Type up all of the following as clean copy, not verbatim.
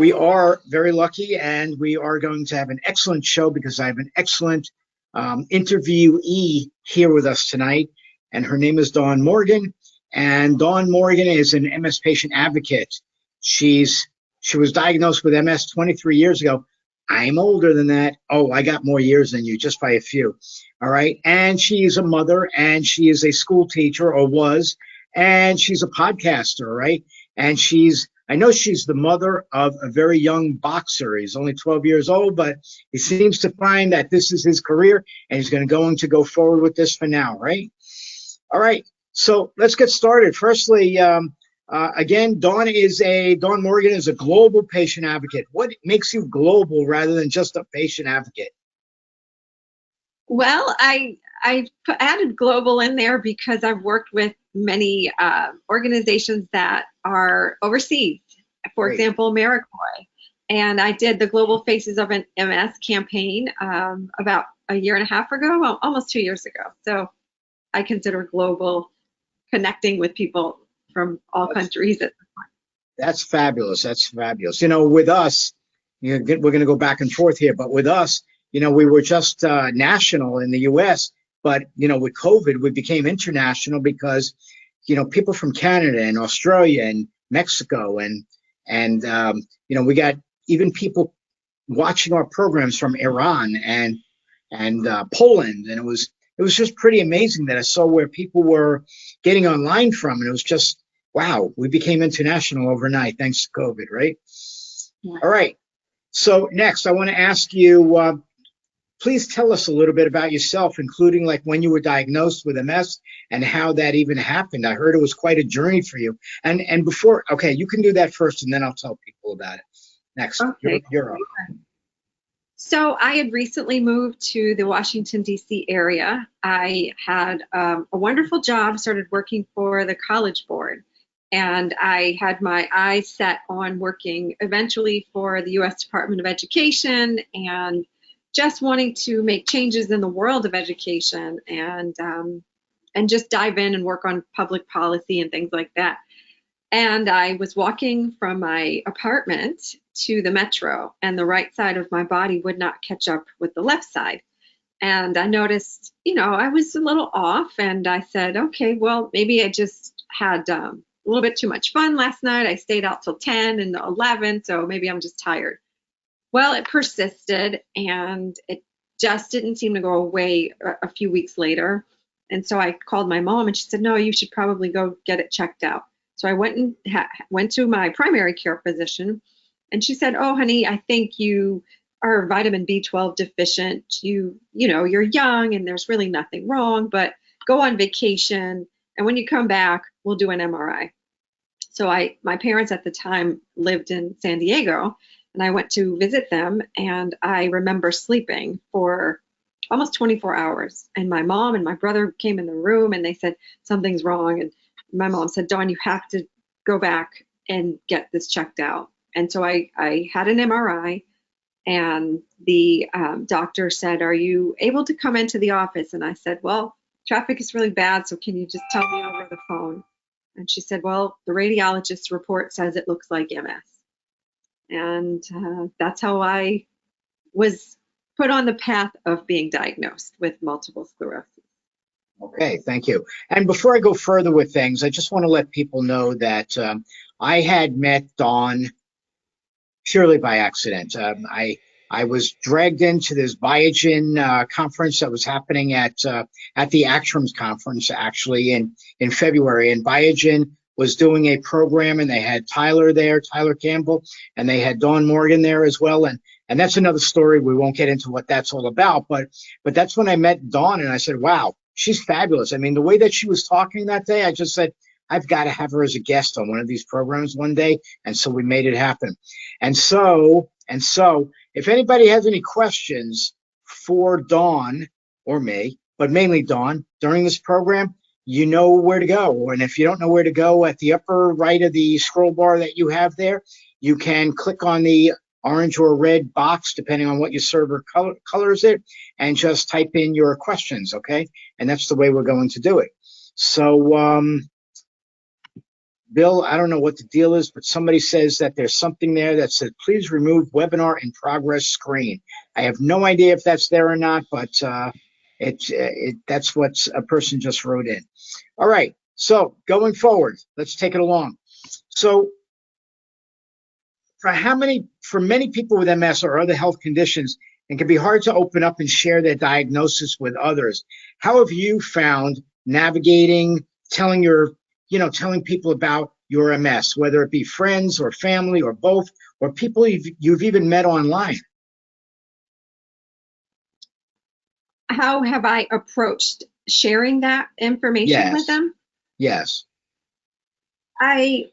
We are very lucky, and we are going to have an excellent show because I have an excellent interviewee here with us tonight, and her name is Dawn Morgan. And Dawn Morgan is an MS patient advocate. She was diagnosed with MS 23 years ago. I'm older than that. Oh, I got more years than you, just by a few. All right. And she is a mother, and she is a school teacher, or was, and she's a podcaster, right? And I know she's the mother of a very young boxer. He's only 12 years old, but he seems to find that this is his career, and he's going to go forward with this for now, right? All right. So let's get started. Firstly, again, Dawn Morgan is a global patient advocate. What makes you global rather than just a patient advocate? Well, I added global in there because I've worked with many organizations that are overseas. For Great. example, Memory-Cognition. And I did the Global Faces of an MS campaign about a year and a half ago, well, almost 2 years ago. So I consider global connecting with people from all countries at this point. That's fabulous. That's fabulous. With us, we're going to go back and forth here, but with us, we were just national in the U.S., but, with COVID, we became international because, people from Canada and Australia and Mexico and we got even people watching our programs from Iran and Poland. And it was just pretty amazing that I saw where people were getting online from. And it was just, wow, we became international overnight thanks to COVID, right? Yeah. All right. So next, I want to ask you, please tell us a little bit about yourself, including like when you were diagnosed with MS and how that even happened. I heard it was quite a journey for you. And before, okay, you can do that first, and then I'll tell people about it. Next, okay. You're up. So I had recently moved to the Washington, D.C. area. I had a wonderful job, started working for the College Board, and I had my eyes set on working eventually for the U.S. Department of Education and just wanting to make changes in the world of education and just dive in and work on public policy and things like that. And I was walking from my apartment to the metro, and the right side of my body would not catch up with the left side. And I noticed, I was a little off, and I said, okay, well, maybe I just had a little bit too much fun last night. I stayed out till 10 and 11, so maybe I'm just tired. Well, it persisted, and it just didn't seem to go away a few weeks later. And so I called my mom, and she said, no, you should probably go get it checked out. So I went to my primary care physician, and she said, oh, honey, I think you are vitamin B12 deficient. You're young, and there's really nothing wrong, but go on vacation, and when you come back, we'll do an MRI. So my parents at the time lived in San Diego, and I went to visit them, and I remember sleeping for almost 24 hours. And my mom and my brother came in the room, and they said, something's wrong. And my mom said, Dawn, you have to go back and get this checked out. And so I had an MRI, and the doctor said, are you able to come into the office? And I said, well, traffic is really bad, so can you just tell me over the phone? And she said, well, the radiologist's report says it looks like MS. And that's how I was put on the path of being diagnosed with multiple sclerosis. Okay, thank you. And before I go further with things, I just want to let people know that I had met Dawn purely by accident. I was dragged into this Biogen conference that was happening at the ACTRIMS conference, actually, in February. And Biogen was doing a program, and they had Tyler Campbell, and they had Dawn Morgan there as well. And that's another story. We won't get into what that's all about. But that's when I met Dawn, and I said, wow, she's fabulous. I mean, the way that she was talking that day, I just said, I've got to have her as a guest on one of these programs one day. And so we made it happen. And so if anybody has any questions for Dawn or me, but mainly Dawn, during this program, you know where to go. And if you don't know where to go, at the upper right of the scroll bar that you have there, you can click on the orange or red box, depending on what your server colors it, and just type in your questions, okay? And that's the way we're going to do it. So Bill, I don't know what the deal is, but somebody says that there's something there that said, please remove webinar in progress screen. I have no idea if that's there or not, but that's what a person just wrote in. All right, so going forward, let's take it along. So for many people with MS or other health conditions, it can be hard to open up and share their diagnosis with others. How have you found navigating, telling people about your MS, whether it be friends or family or both, or people you've even met online? How have I approached sharing that information with them? Yes. I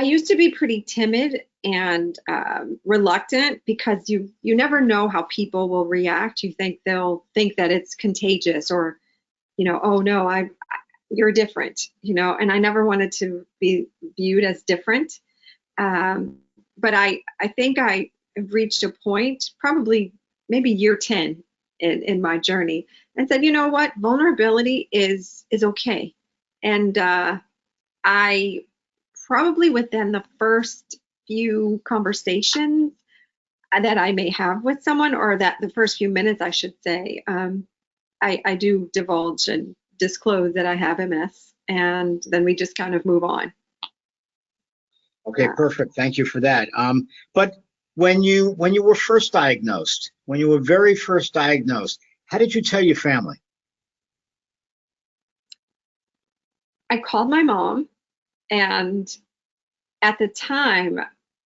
used to be pretty timid and reluctant because you never know how people will react. You think they'll think that it's contagious, or oh no, you're different, and I never wanted to be viewed as different. But I think I have reached a point, probably maybe year 10 in my journey, and said, you know what, vulnerability is okay. And I probably within the first few conversations that I may have with someone, or that the first few minutes, I should say, I do divulge and disclose that I have MS, and then we just kind of move on. Okay, perfect. Thank you for that. But when you were first diagnosed, when you were very first diagnosed, how did you tell your family? I called my mom, and at the time,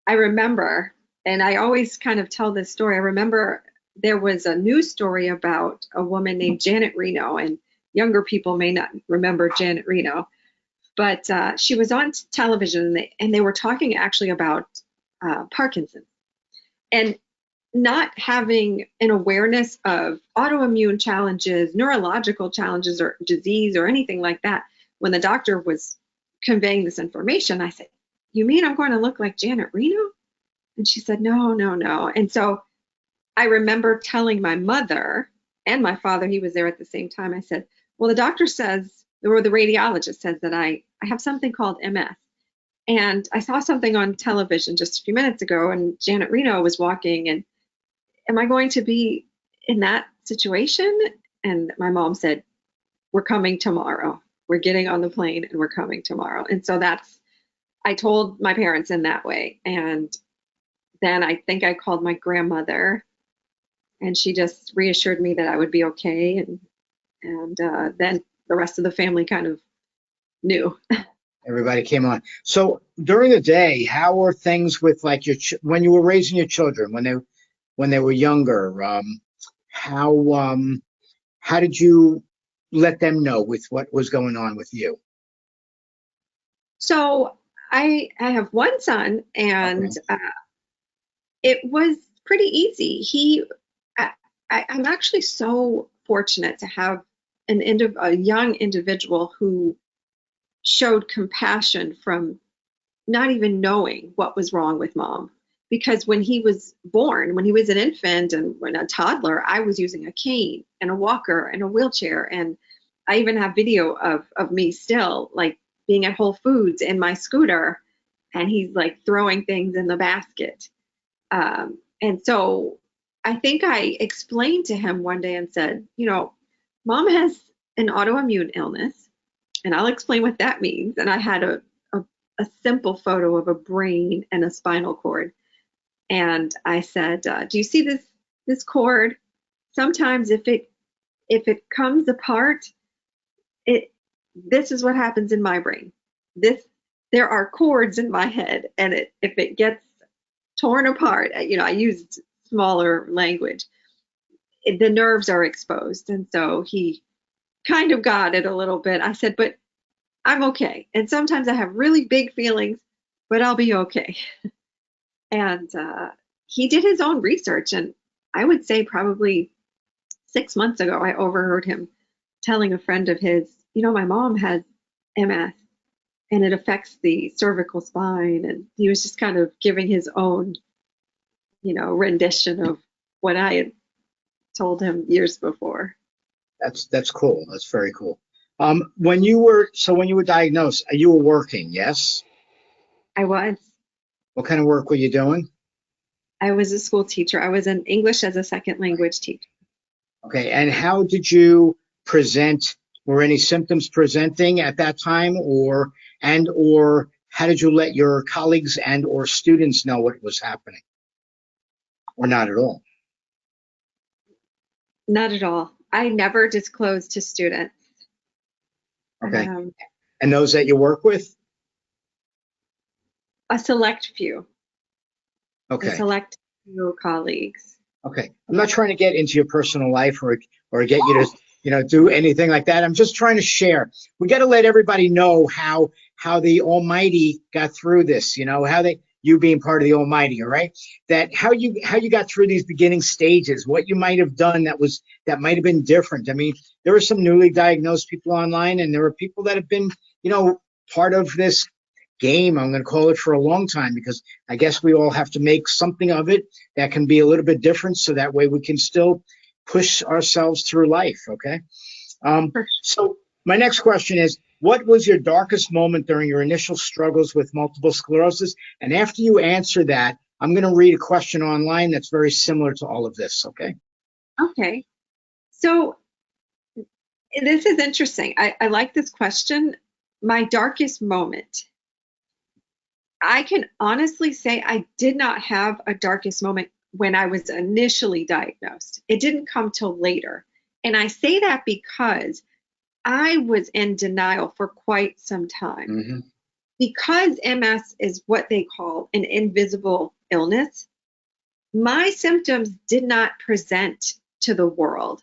I remember, and I always kind of tell this story. I remember there was a news story about a woman named Janet Reno, and younger people may not remember Janet Reno, but she was on television, and they were talking actually about Parkinson's, and not having an awareness of autoimmune challenges, neurological challenges, or disease, or anything like that. When the doctor was conveying this information, I said, you mean I'm going to look like Janet Reno? And she said, no, no, no. And so I remember telling my mother and my father, he was there at the same time. I said, well, the doctor says, or the radiologist says that I have something called MS. And I saw something on television just a few minutes ago, and Janet Reno was walking, and am I going to be in that situation? And my mom said, we're coming tomorrow. We're getting on the plane and we're coming tomorrow. And so I told my parents in that way. And then I think I called my grandmother, and she just reassured me that I would be okay. And then the rest of the family kind of knew. Everybody came on. So during the day, how were things with like when you were raising your children, when they were younger? How did you let them know with what was going on with you? So I have one son, and it was pretty easy. I'm actually so fortunate to have a young individual who showed compassion from not even knowing what was wrong with mom. Because when he was born, when he was an infant and when a toddler, I was using a cane and a walker and a wheelchair. And I even have video of me still like being at Whole Foods in my scooter, and he's like throwing things in the basket. And so I think I explained to him one day and said, mom has an autoimmune illness, and I'll explain what that means. And I had a simple photo of a brain and a spinal cord. And I said, do you see this cord? Sometimes if it comes apart, this is what happens in my brain. There are cords in my head, and if it gets torn apart, I used smaller language, the nerves are exposed. And so he kind of got it a little bit. I said, but I'm okay. And sometimes I have really big feelings, but I'll be okay. And he did his own research. And I would say probably 6 months ago, I overheard him telling a friend of his, my mom has MS, and it affects the cervical spine. And he was just kind of giving his own, rendition of what I had told him years before. That's cool. That's very cool. When you were diagnosed, you were working, yes? I was. What kind of work were you doing? I was a school teacher. I was an English as a second language teacher. Okay, and how did you present? Were any symptoms presenting at that time, or how did you let your colleagues and or students know what was happening, or not at all? Not at all. I never disclosed to students. Okay, Um, and those that you work with? a select few, a Okay, select few colleagues. okay. I'm not trying to get into your personal life or get you to do anything like that. I'm just trying to share. We got to let everybody know how the Almighty got through this. How you being part of the Almighty, all right? That how you got through these beginning stages, what you might have done that might have been different. I mean, there are some newly diagnosed people online, and there are people that have been, part of this game, I'm going to call it, for a long time, because I guess we all have to make something of it that can be a little bit different, so that way we can still push ourselves through life. Okay. So my next question is, what was your darkest moment during your initial struggles with multiple sclerosis? And after you answer that, I'm going to read a question online that's very similar to all of this. Okay. Okay. So this is interesting. I like this question. My darkest moment. I can honestly say I did not have a darkest moment when I was initially diagnosed. It didn't come till later. And I say that because I was in denial for quite some time. Mm-hmm. Because MS is what they call an invisible illness, my symptoms did not present to the world.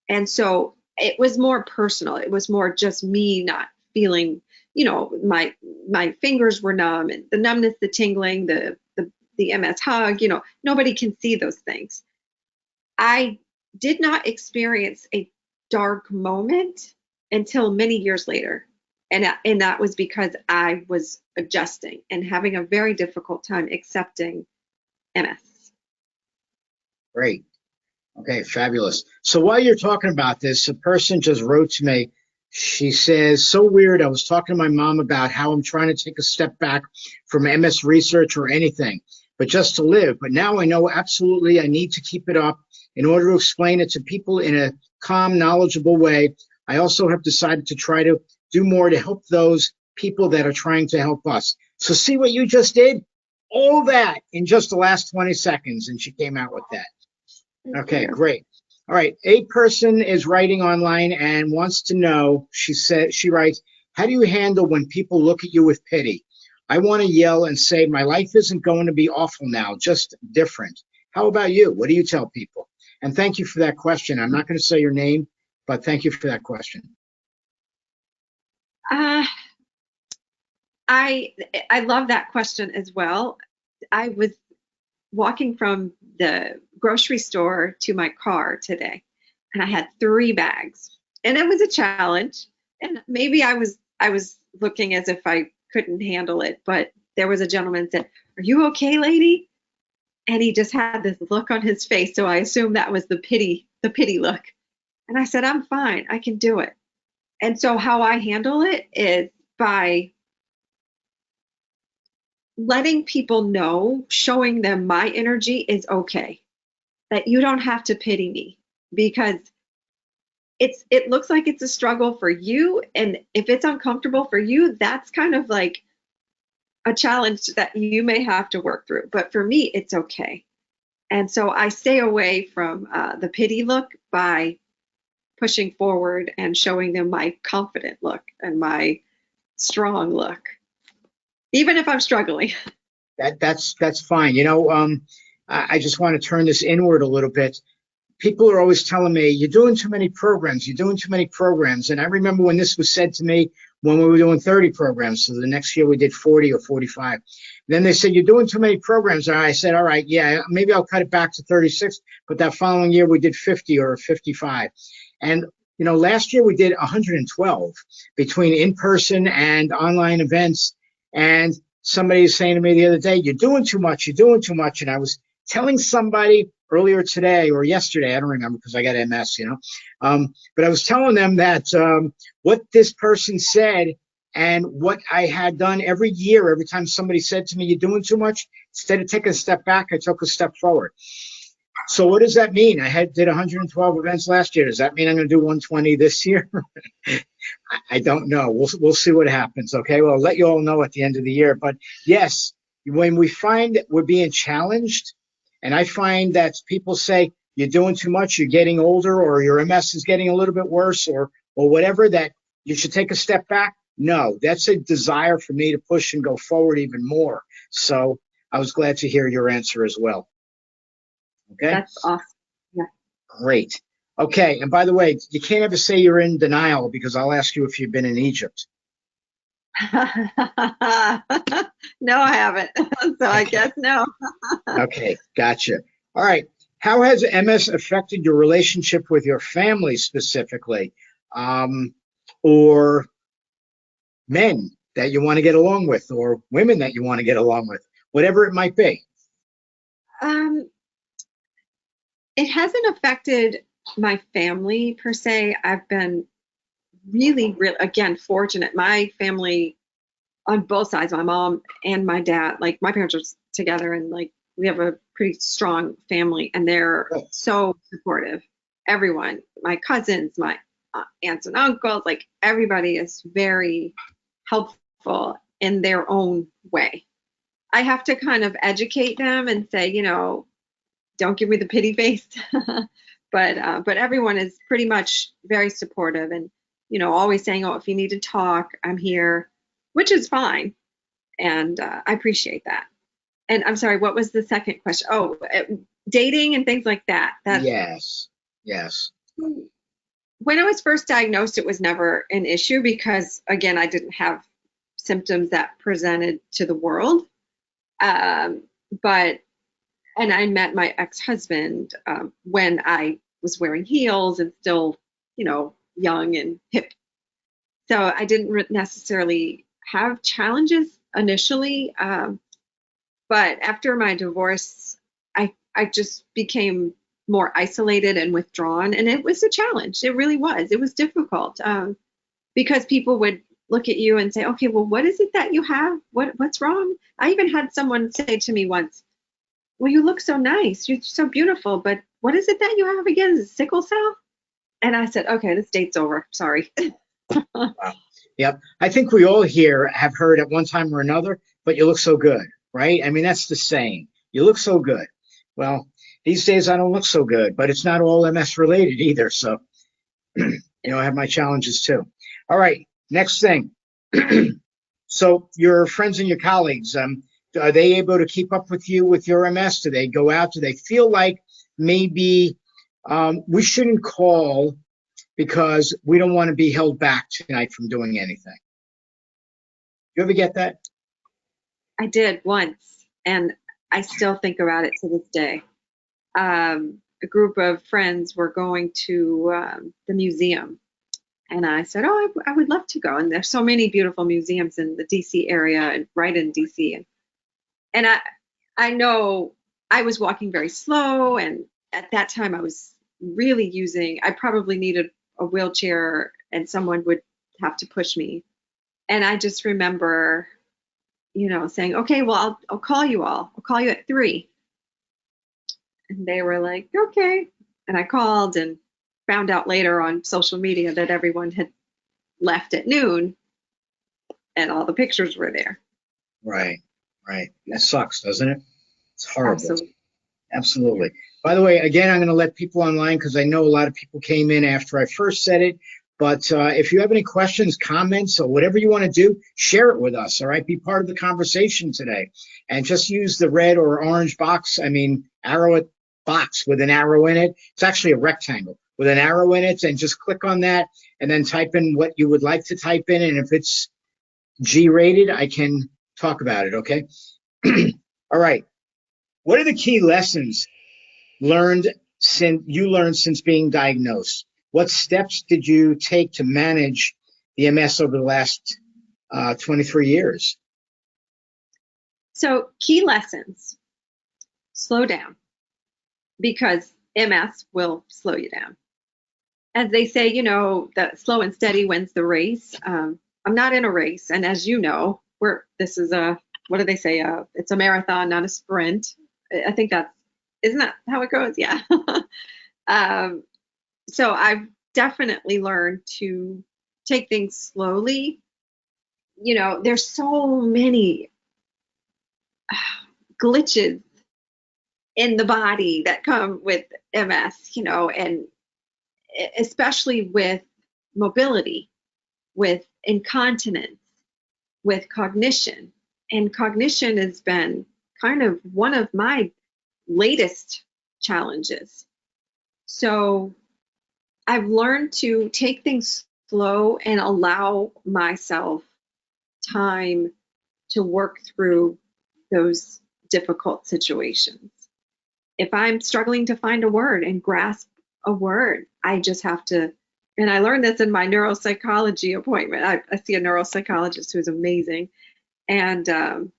And so it was more personal. It was more just me not feeling, my fingers were numb, and the numbness, the tingling, the MS hug, nobody can see those things. I did not experience a dark moment until many years later. And that was because I was adjusting and having a very difficult time accepting MS. Great. Okay, fabulous. So while you're talking about this, a person just wrote to me. She says, so weird. I was talking to my mom about how I'm trying to take a step back from MS research or anything, but just to live. But now I know absolutely I need to keep it up in order to explain it to people in a calm, knowledgeable way. I also have decided to try to do more to help those people that are trying to help us. So see what you just did? All that in just the last 20 seconds, and she came out with that. Okay, great. All right. A person is writing online and wants to know, she writes, how do you handle when people look at you with pity? I want to yell and say, my life isn't going to be awful now, just different. How about you? What do you tell people? And thank you for that question. I'm not going to say your name, but thank you for that question. Uh, I love that question as well. I was walking from the grocery store to my car today, and I had 3 bags, and it was a challenge. And maybe I was looking as if I couldn't handle it, but there was a gentleman that said, "Are you okay, lady?" And he just had this look on his face, so I assumed that was the pity look. And I said, "I'm fine. I can do it." And so how I handle it is by letting people know, showing them my energy is okay, that you don't have to pity me, because it looks like it's a struggle for you, and if it's uncomfortable for you, that's kind of like a challenge that you may have to work through, but for me it's okay. And so I stay away from the pity look by pushing forward and showing them my confident look and my strong look, even if I'm struggling. That's fine. I just want to turn this inward a little bit. People are always telling me, you're doing too many programs, you're doing too many programs. And I remember when this was said to me when we were doing 30 programs. So the next year we did 40 or 45. And then they said, you're doing too many programs. And I said, all right, yeah, maybe I'll cut it back to 36. But that following year we did 50 or 55. And, last year we did 112 between in-person and online events. And somebody was saying to me the other day, you're doing too much, you're doing too much. And I was telling somebody earlier today or yesterday, I don't remember because I got MS, but I was telling them that what this person said And what I had done every year, every time somebody said to me, "You're doing too much," instead of taking a step back, I took a step forward. So what does that mean? Did 112 events last year. Does that mean I'm going to do 120 this year? I don't know. We'll see what happens. Okay. Well, I'll let you all know at the end of the year. But yes, when we find that we're being challenged, and I find that people say you're doing too much, you're getting older, or your MS is getting a little bit worse, or whatever, that you should take a step back. No, that's a desire for me to push and go forward even more. So I was glad to hear your answer as well. Okay. That's awesome. Yeah. Great. Okay. And by the way, you can't ever say you're in denial, because I'll ask you if you've been in Egypt. No, I haven't. So I guess no. Okay. Gotcha. All right. How has MS affected your relationship with your family specifically, or men that you want to get along with, or women that you want to get along with, whatever it might be? It hasn't affected my family per se. I've been really, again, fortunate. My family on both sides, my mom and my dad, like my parents are together, and like we have a pretty strong family, and they're so supportive. Everyone, my cousins, my aunts and uncles, like everybody is very helpful in their own way. I have to kind of educate them and say, don't give me the pity face. But everyone is pretty much very supportive, and always saying, "Oh, if you need to talk, I'm here," which is fine, and I appreciate that. And I'm sorry, what was the second question? Oh, dating and things like that. Yes. When I was first diagnosed, it was never an issue because, again, I didn't have symptoms that presented to the world. And I met my ex-husband when I was wearing heels and still, young and hip. So I didn't necessarily have challenges initially. But after my divorce, I just became more isolated and withdrawn. And it was a challenge. It really was. It was difficult because people would look at you and say, "Okay, well, what is it that you have? What's wrong?" I even had someone say to me once, "Well, you look so nice. You're so beautiful, but what is it that you have again? Is it sickle cell?" And I said, "Okay, this date's over. Sorry." Wow. Yep. I think we all here have heard at one time or another, "But you look so good," right? I mean, that's the saying. You look so good. Well, these days I don't look so good, but it's not all MS related either. So, I have my challenges too. All right. Next thing. So your friends and your colleagues, are they able to keep up with you with your MS? Do they go out? Do they feel like maybe we shouldn't call because we don't want to be held back tonight from doing anything? You ever get that? I did once, and I still think about it to this day. A group of friends were going to the museum, and I said, "Oh, I would love to go." And there's so many beautiful museums in the DC area and right in DC. And I know I was walking very slow, and at that time I was really I probably needed a wheelchair, and someone would have to push me. And I just remember, saying, "Okay, well, I'll call you all. I'll call you at 3." And they were like, "Okay." And I called and found out later on social media that everyone had left at noon, and all the pictures were there. Right. That sucks, doesn't it? It's horrible. Absolutely. By the way, again, I'm going to let people online because I know a lot of people came in after I first said it. But if you have any questions, comments, or whatever you want to do, share it with us. All right. Be part of the conversation today. And just use the red or orange arrow box with an arrow in it. It's actually a rectangle with an arrow in it. And just click on that and then type in what you would like to type in. And if it's G-rated, I can talk about it. Okay. All right. What are the key lessons you learned since being diagnosed? What steps did you take to manage the MS over the last 23 years? So, key lessons: slow down, because MS will slow you down. As they say, the slow and steady wins the race. I'm not in a race. And as you know, this is what do they say? It's a marathon, not a sprint. I think isn't that how it goes? Yeah. um, so I've definitely learned to take things slowly. There's so many glitches in the body that come with MS, and especially with mobility, with incontinence, with cognition. And cognition has been kind of one of my latest challenges. So I've learned to take things slow and allow myself time to work through those difficult situations. If I'm struggling to find a word and grasp a word, I just have to. And I learned this in my neuropsychology appointment. I see a neuropsychologist who's amazing, and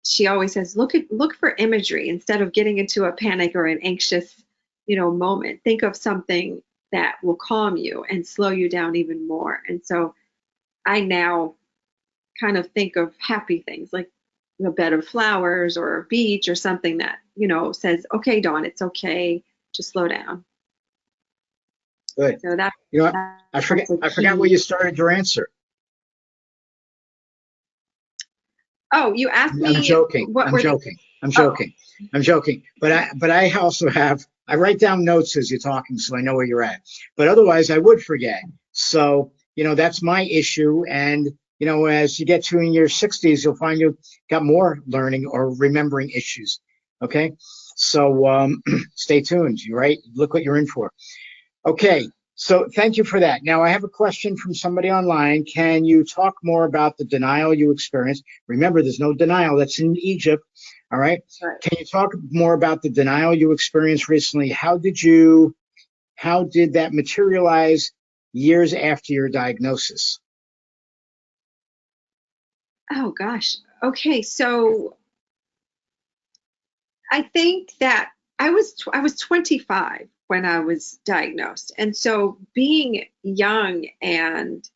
she always says, look for imagery instead of getting into a panic or an anxious, moment. Think of something that will calm you and slow you down even more. And so I now kind of think of happy things like a bed of flowers or a beach or something that, says, okay, Dawn, it's okay. Just slow down. Good. So that, You know what? I forgot where you started your answer. Oh, you asked me. I'm joking. I'm joking. But I also I write down notes as you're talking, so I know where you're at. But otherwise, I would forget. So that's my issue. And as you get to in your 60s, you'll find you got more learning or remembering issues. Okay, so stay tuned. You right? Look what you're in for. Okay. So thank you for that. Now I have a question from somebody online. Can you talk more about the denial you experienced? Remember, there's no denial. That's in Egypt. All right. Right. Can you talk more about the denial you experienced recently? How did that materialize years after your diagnosis? Oh gosh. Okay. So I think that I was 25 when I was diagnosed. And so being young and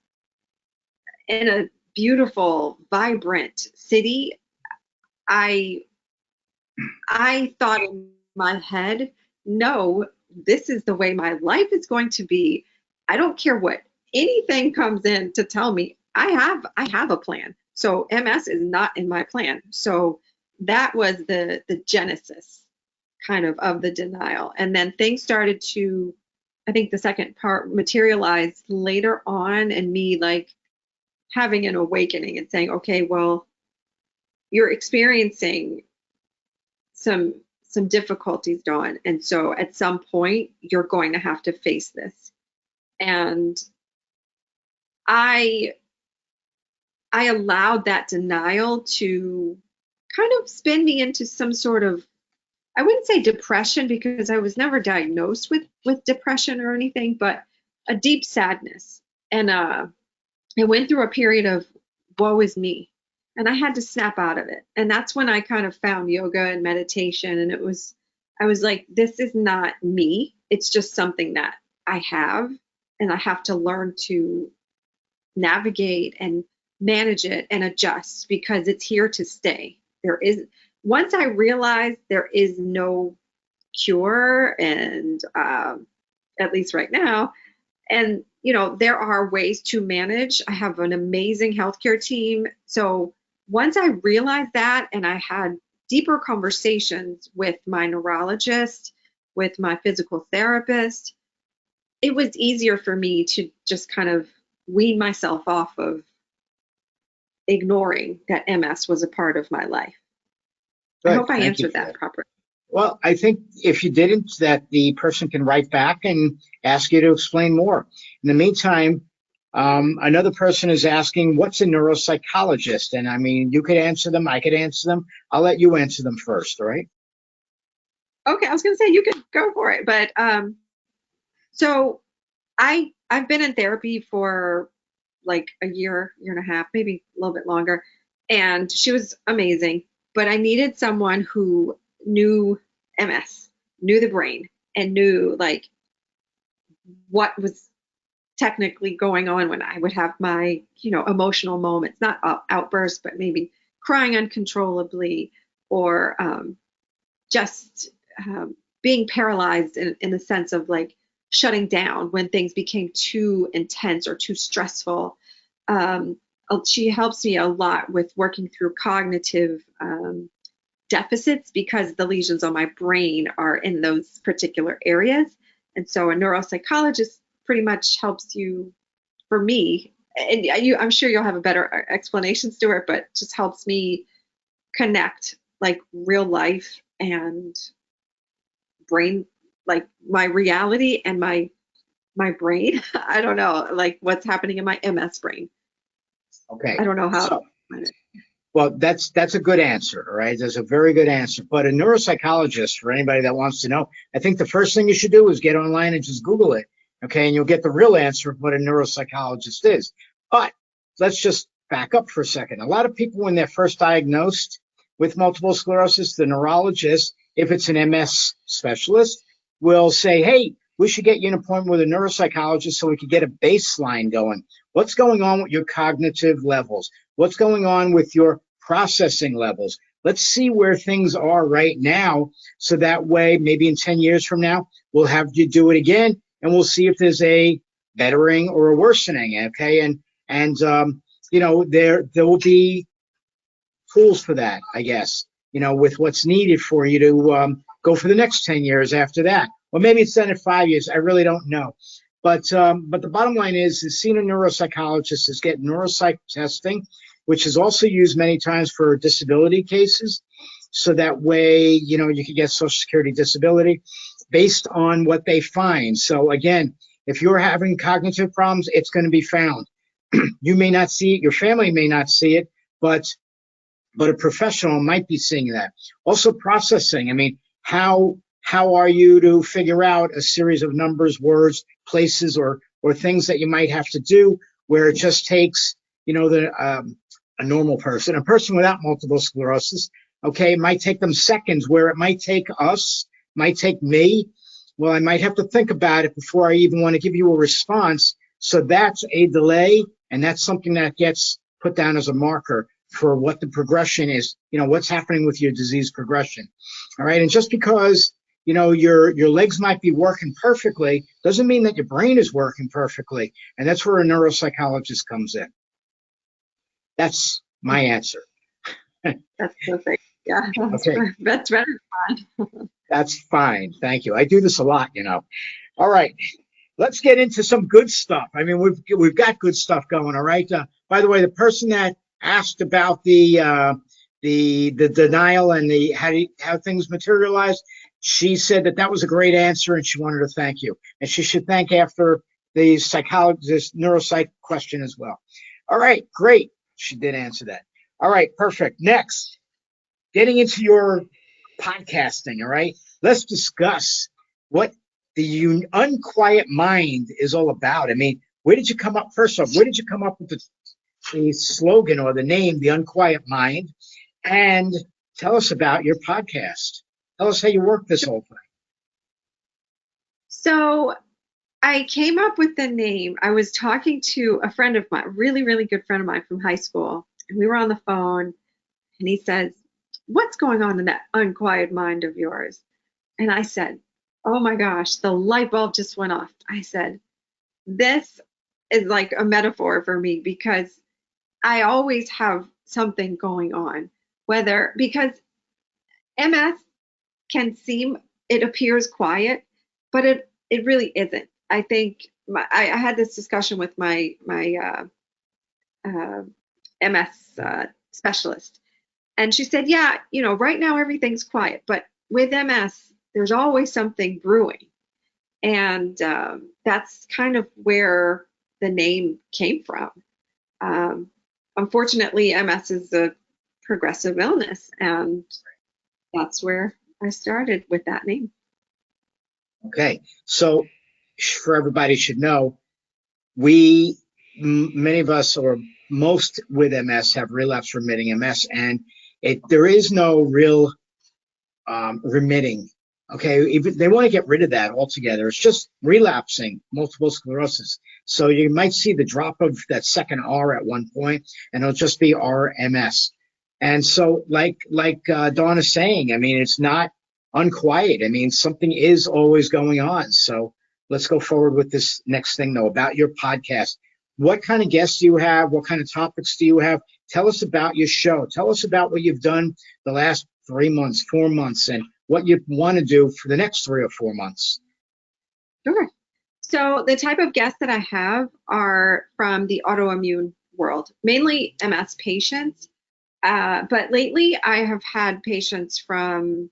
in a beautiful, vibrant city, I thought in my head, no, this is the way my life is going to be. I don't care what anything comes in to tell me. I have a plan. So MS is not in my plan. So that was the genesis kind of the denial. And then things started to, I think the second part materialized later on, and me like having an awakening and saying, okay, well, you're experiencing some difficulties, Dawn. And so at some point you're going to have to face this. And I allowed that denial to kind of spin me into some sort of, I wouldn't say depression because I was never diagnosed with depression or anything, but a deep sadness. And I went through a period of woe is me. And I had to snap out of it. And that's when I kind of found yoga and meditation. And I was like, this is not me. It's just something that I have. And I have to learn to navigate and manage it and adjust because it's here to stay. Once I realized there is no cure, and at least right now, and there are ways to manage. I have an amazing healthcare team. So once I realized that, and I had deeper conversations with my neurologist, with my physical therapist, it was easier for me to just kind of wean myself off of ignoring that MS was a part of my life. Good. I hope I answered that properly. Well, I think if you didn't, that the person can write back and ask you to explain more. In the meantime, another person is asking, what's a neuropsychologist? And I mean, you could answer them. I could answer them. I'll let you answer them first. All right. Okay. I was going to say you could go for it. But so I've been in therapy for like a year and a half, maybe a little bit longer. And she was amazing. But I needed someone who knew MS, knew the brain, and knew like what was technically going on when I would have my, emotional moments, not outbursts, but maybe crying uncontrollably, or just being paralyzed in the sense of like shutting down when things became too intense or too stressful. She helps me a lot with working through cognitive deficits, because the lesions on my brain are in those particular areas. And so a neuropsychologist pretty much helps you, for me, and I'm sure you'll have a better explanation, Stuart, but just helps me connect like real life and brain, like my reality and my brain. I don't know, like what's happening in my MS brain. Okay. I don't know how. So, well, that's a good answer, all right? That's a very good answer. But a neuropsychologist, for anybody that wants to know, I think the first thing you should do is get online and just Google it, okay? And you'll get the real answer of what a neuropsychologist is. But let's just back up for a second. A lot of people, when they're first diagnosed with multiple sclerosis, the neurologist, if it's an MS specialist, will say, hey, we should get you an appointment with a neuropsychologist so we can get a baseline going. What's going on with your cognitive levels? What's going on with your processing levels? Let's see where things are right now, so that way maybe in 10 years from now, we'll have you do it again, and we'll see if there's a bettering or a worsening, okay? And there will be tools for that, I guess, with what's needed for you to go for the next 10 years after that. Or maybe it's done in 5 years. I really don't know. But the bottom line is seeing a neuropsychologist is getting neuropsych testing, which is also used many times for disability cases. So that way, you can get Social Security disability based on what they find. So again, if you're having cognitive problems, it's going to be found. You may not see it, your family may not see it, but a professional might be seeing that. Also processing. I mean, how are you to figure out a series of numbers, words, places, or things that you might have to do, where it just takes, a normal person, a person without multiple sclerosis, okay, it might take them seconds, where it might take us, might take me. Well, I might have to think about it before I even want to give you a response. So that's a delay, and that's something that gets put down as a marker for what the progression is, what's happening with your disease progression. All right. And just because, your legs might be working perfectly doesn't mean that your brain is working perfectly. And that's where a neuropsychologist comes in. That's my answer. That's perfect. Yeah. Okay. That's better than mine. That's fine. Thank you. I do this a lot, All right. Let's get into some good stuff. I mean, we've got good stuff going. All right. By the way, the person that asked about the denial and how things materialized, she said that was a great answer, and she wanted to thank you. And she should thank after the psychologist neuropsych question as well. All right, great. She did answer that. All right, perfect. Next, getting into your podcasting. All right, let's discuss what the Unquiet Mind is all about. I mean, where did you come up? First off, where did you come up with the slogan or the name, The Unquiet Mind? And tell us about your podcast. Tell us how you work this whole thing. So I came up with the name. I was talking to a friend of mine, really, really good friend of mine from high school. And we were on the phone, and he says, what's going on in that unquiet mind of yours? And I said, oh my gosh, the light bulb just went off. I said, this is like a metaphor for me, because I always have something going on, because MS can seem, it appears quiet, but it really isn't. I think I had this discussion with my MS specialist, and she said, yeah, right now everything's quiet, but with MS, there's always something brewing. And that's kind of where the name came from. Unfortunately, MS is a progressive illness, and that's where I started with that name. Okay, so for everybody should know, many of us, or most with MS, have relapse remitting MS, and there is no real remitting Okay, even they want to get rid of that altogether. It's just relapsing multiple sclerosis. So you might see the drop of that second R at one point, and it'll just be RMS. And so, Dawn is saying, I mean, it's not unquiet. I mean, something is always going on. So let's go forward with this next thing, though, about your podcast. What kind of guests do you have? What kind of topics do you have? Tell us about your show. Tell us about what you've done the last 3 months, 4 months, and what you want to do for the next 3 or 4 months. Sure. So the type of guests that I have are from the autoimmune world, mainly MS patients. But lately I have had patients from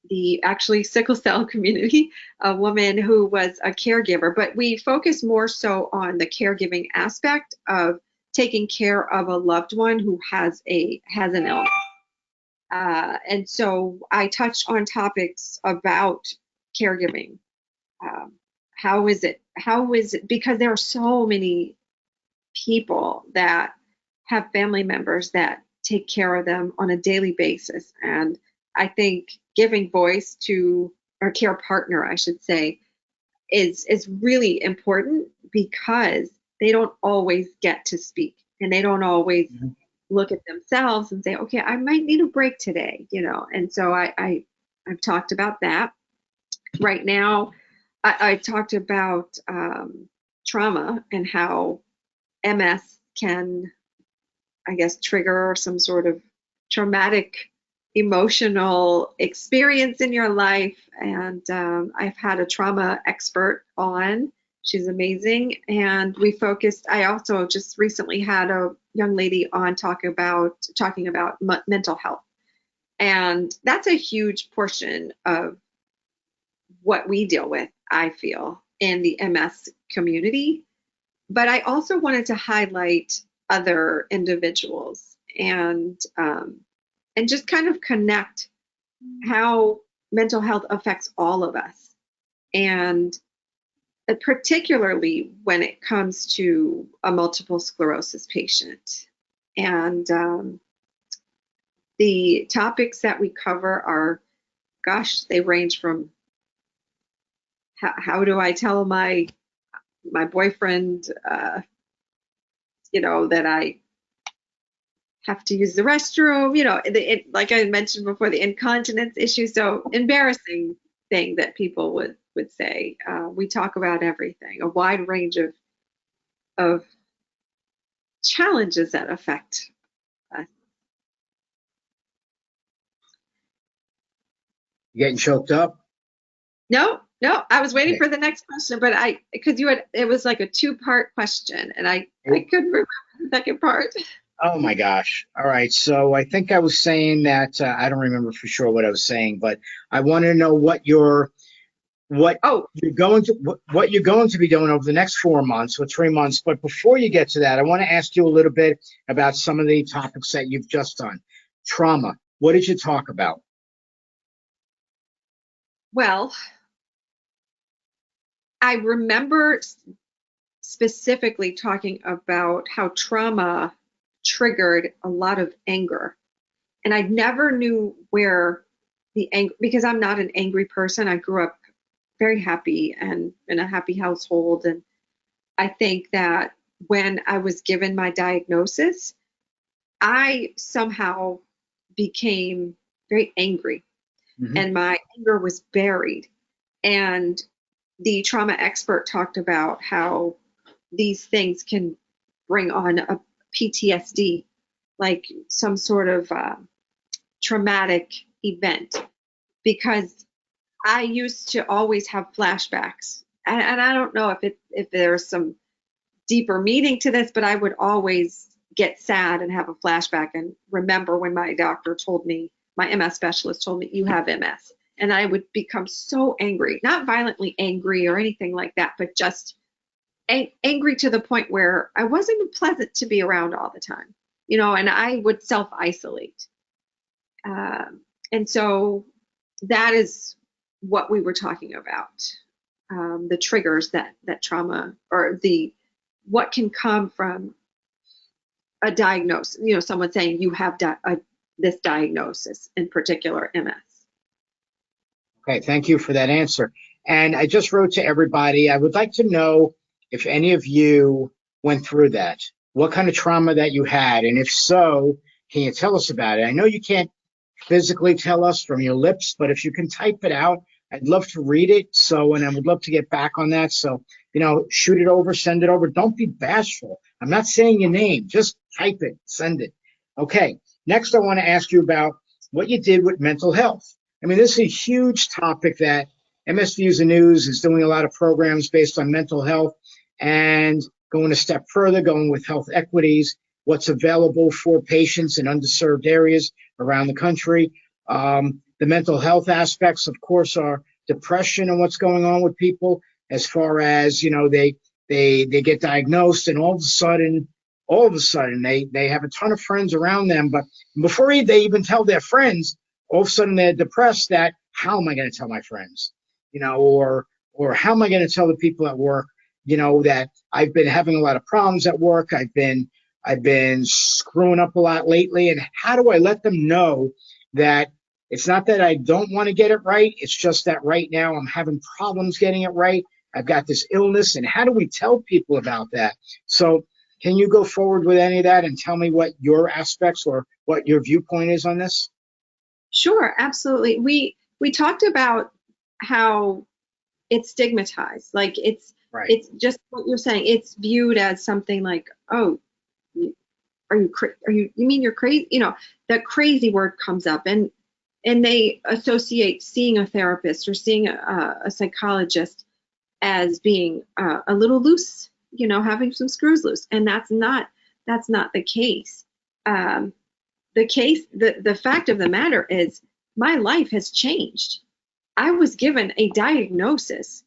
the actually sickle cell community, a woman who was a caregiver, but we focus more so on the caregiving aspect of taking care of a loved one who has an illness. And so I touch on topics about caregiving. How is it? Because there are so many people that have family members that take care of them on a daily basis. And I think giving voice to our care partner, I should say, is really important because they don't always get to speak and they don't always look at themselves and say, okay, I might need a break today, And so I've talked about that. Right now, I talked about trauma and how MS can, I guess, trigger some sort of traumatic emotional experience in your life. And I've had a trauma expert on. She's amazing. And I also just recently had a young lady on talking about mental health. And that's a huge portion of what we deal with, I feel, in the MS community. But I also wanted to highlight other individuals and just kind of connect how mental health affects all of us. And particularly when it comes to a multiple sclerosis patient. And the topics that we cover are, gosh, they range from how do I tell my boyfriend, that I have to use the restroom, like I mentioned before, the incontinence issue. So embarrassing thing that people would say. We talk about everything, a wide range of challenges that affect us. You getting choked up? No, I was waiting for the next question, but because it was like a two-part question, and I couldn't remember the second part. Oh my gosh. All right. So I think I was saying that I don't remember for sure what I was saying, but I want to know what you're going to be doing over the next 4 months or 3 months. But before you get to that, I want to ask you a little bit about some of the topics that you've just done. Trauma. What did you talk about? Well, I remember specifically talking about how trauma triggered a lot of anger. And I never knew where the anger, because I'm not an angry person. I grew up very happy and in a happy household. And I think that when I was given my diagnosis, I somehow became very angry, and my anger was buried. And the trauma expert talked about how these things can bring on a PTSD, like some sort of traumatic event, because I used to always have flashbacks. And I don't know if there's some deeper meaning to this, but I would always get sad and have a flashback and remember when my doctor told me, my MS specialist told me, you have MS. And I would become so angry, not violently angry or anything like that, but just angry to the point where I wasn't pleasant to be around all the time, and I would self-isolate. And so that is what we were talking about, the triggers that trauma, or what can come from a diagnosis, someone saying you have this diagnosis, in particular MS. Okay, thank you for that answer. And I just wrote to everybody. I would like to know if any of you went through that, what kind of trauma that you had, and if so, can you tell us about it? I know you can't physically tell us from your lips, but if you can type it out, I'd love to read it. So, and I would love to get back on that. So, shoot it over, send it over. Don't be bashful. I'm not saying your name. Just type it, send it. Okay. Next, I want to ask you about what you did with mental health. I mean, this is a huge topic that MS Views the News is doing a lot of programs based on mental health and going a step further, going with health equities, what's available for patients in underserved areas around the country. The mental health aspects, of course, are depression and what's going on with people as far as, they get diagnosed and all of a sudden they have a ton of friends around them, but before they even tell their friends, all of a sudden they're depressed that how am I going to tell my friends, or how am I going to tell the people at work, that I've been having a lot of problems at work. I've been screwing up a lot lately, and how do I let them know that it's not that I don't want to get it right, it's just that right now I'm having problems getting it right. I've got this illness, and how do we tell people about that? So can you go forward with any of that and tell me what your aspects or what your viewpoint is on this? Sure, absolutely. We talked about how it's stigmatized. Like Right. it's just what you're saying. It's viewed as something like, oh, you mean you're crazy? That crazy word comes up, and they associate seeing a therapist or seeing a psychologist as being a little loose, having some screws loose, and that's not the case. The fact of the matter is my life has changed. I was given a diagnosis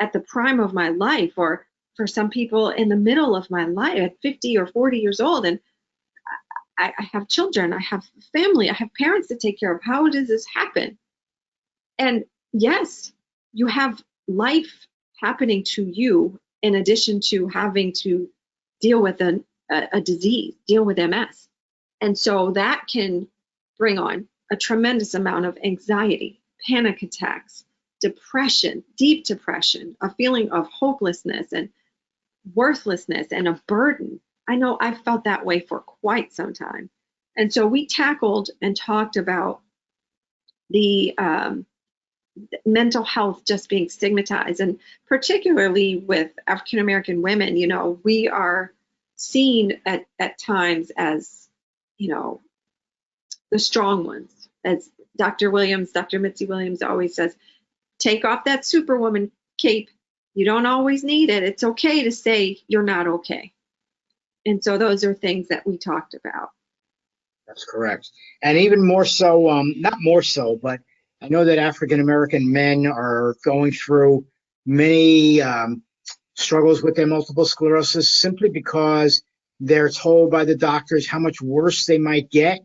at the prime of my life, or for some people in the middle of my life at 50 or 40 years old, and I have children, I have family, I have parents to take care of. How does this happen? And yes, you have life happening to you in addition to having to deal with a disease, deal with MS. And so that can bring on a tremendous amount of anxiety, panic attacks, depression, deep depression, a feeling of hopelessness and worthlessness and a burden. I know I've felt that way for quite some time. And so we tackled and talked about the mental health just being stigmatized, and particularly with African American women, we are seen at times as, the strong ones. As Dr. Mitzi Williams always says, take off that superwoman cape. You don't always need it. It's okay to say you're not okay. And so those are things that we talked about. That's correct. And even more so, not more so, but I know that African American men are going through many struggles with their multiple sclerosis simply because they're told by the doctors how much worse they might get,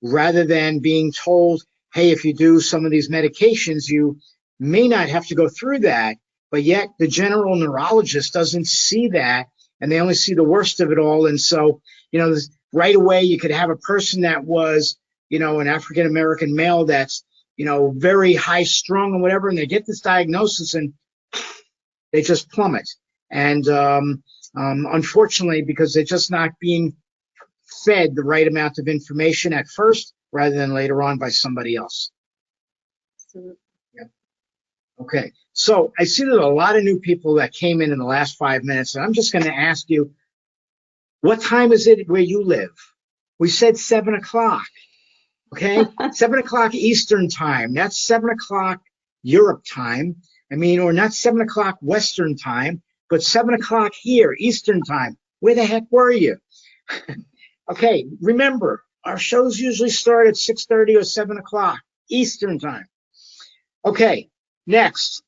rather than being told, hey, if you do some of these medications, you may not have to go through that. But yet the general neurologist doesn't see that, and they only see the worst of it all. And so, right away you could have a person that was, an African American male that's, very high strung or whatever, and they get this diagnosis and they just plummet. And unfortunately, because they're just not being fed the right amount of information at first rather than later on by somebody else. Absolutely. Yeah. Okay. So I see there's a lot of new people that came in the last 5 minutes, and I'm just going to ask you, what time is it where you live? We said 7 o'clock. Okay. 7 o'clock Eastern time. That's 7 o'clock Europe time. Or not 7 o'clock Western time, but 7 o'clock here, Eastern time. Where the heck were you? Okay, remember, our shows usually start at 6:30 or 7 o'clock Eastern time. Okay, next.